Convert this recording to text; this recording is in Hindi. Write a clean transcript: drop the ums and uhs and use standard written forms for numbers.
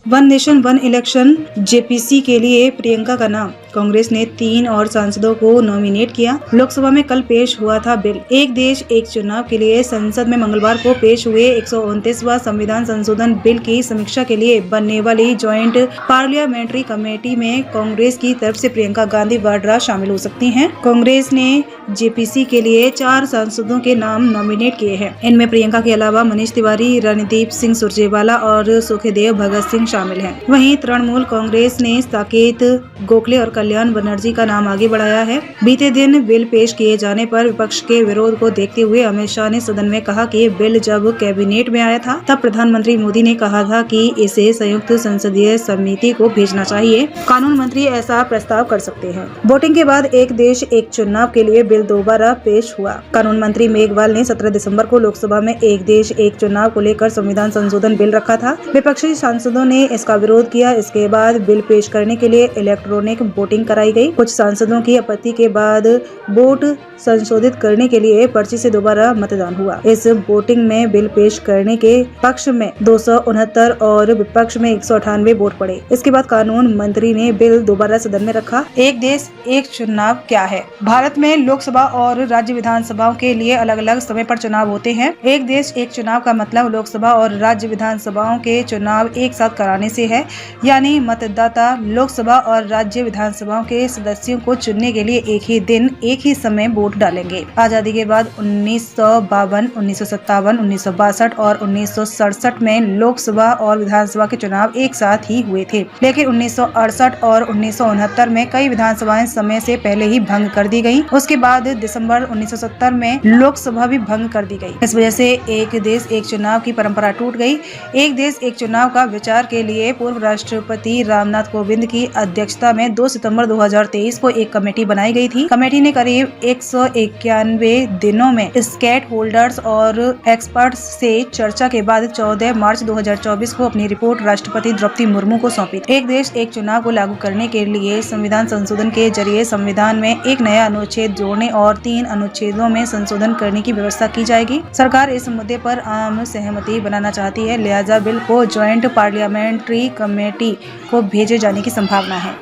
One nation one election JPC के लिए प्रियंका का नाम। कांग्रेस ने 3 और सांसदों को नॉमिनेट किया। लोकसभा में कल पेश हुआ था बिल। एक देश एक चुनाव के लिए संसद में मंगलवार को पेश हुए 129वां संविधान संशोधन बिल की समीक्षा के लिए बनने वाली ज्वाइंट पार्लियामेंट्री कमेटी में कांग्रेस की तरफ से प्रियंका गांधी वाड्रा शामिल हो सकती हैं। कांग्रेस ने जेपीसी के लिए 4 सांसदों के नाम नॉमिनेट किए हैं। इनमें प्रियंका के अलावा मनीष तिवारी, रणदीप सिंह सुरजेवाला और सुखदेव भगत सिंह शामिल हैं। वहीं तृणमूल कांग्रेस ने साकेत गोखले और कल्याण बनर्जी का नाम आगे बढ़ाया है। बीते दिन बिल पेश किए जाने पर विपक्ष के विरोध को देखते हुए अमित शाह ने सदन में कहा कि बिल जब कैबिनेट में आया था तब प्रधानमंत्री मोदी ने कहा था कि इसे संयुक्त संसदीय समिति को भेजना चाहिए। कानून मंत्री ऐसा प्रस्ताव कर सकते हैं। वोटिंग के बाद एक देश एक चुनाव के लिए बिल दोबारा पेश हुआ। कानून मंत्री मेघवाल ने 17 दिसंबर को लोकसभा में एक देश एक चुनाव को लेकर संविधान संशोधन बिल रखा था। विपक्षी सांसदों ने इसका विरोध किया। इसके बाद बिल पेश करने के लिए इलेक्ट्रॉनिक वोटिंग कराई गई। कुछ सांसदों की आपत्ति के बाद वोट संशोधित करने के लिए पर्ची से दोबारा मतदान हुआ। इस वोटिंग में बिल पेश करने के पक्ष में 269 और विपक्ष में 198 वोट पड़े। इसके बाद कानून मंत्री ने बिल दोबारा सदन में रखा। एक देश एक चुनाव क्या है? भारत में लोकसभा और राज्य विधानसभाओं के लिए अलग अलग समय पर चुनाव होते हैं। एक देश एक चुनाव का मतलब लोकसभा और राज्य विधानसभाओं के चुनाव एक साथ कराने से है, यानी मतदाता लोकसभा और राज्य विधानसभाओं के सदस्यों को चुनने के लिए एक ही दिन एक ही समय वोट डालेंगे। आजादी के बाद 1952, 1957, 1962 और 1967 में लोकसभा और विधानसभा के चुनाव एक साथ ही हुए थे, लेकिन 1968 और 1969 में कई विधानसभाएं समय से पहले ही भंग कर दी गयी। उसके बाद दिसंबर 1970 में लोकसभा भी भंग कर दी गई। इस वजह से एक देश एक चुनाव की परंपरा टूट गई। एक देश एक चुनाव का विचार के लिए पूर्व राष्ट्रपति रामनाथ कोविंद की अध्यक्षता में 2 सितंबर 2023 को एक कमेटी बनाई गई थी। कमेटी ने करीब 191 दिनों में स्टेक होल्डर्स और एक्सपर्ट्स से चर्चा के बाद 14 मार्च 2024 को अपनी रिपोर्ट राष्ट्रपति द्रौपदी मुर्मू को सौंपी। एक देश एक चुनाव को लागू करने के लिए संविधान संशोधन के जरिए संविधान में एक नया अनुच्छेद जोड़ने और 3 अनुच्छेदों में संशोधन करने की व्यवस्था की जाएगी। सरकार इस मुद्दे पर आम सहमति बनाना चाहती है, लिहाजा बिल को ज्वाइंट पार्लियामेंट्री कमेटी को भेजे जाने की संभावना है।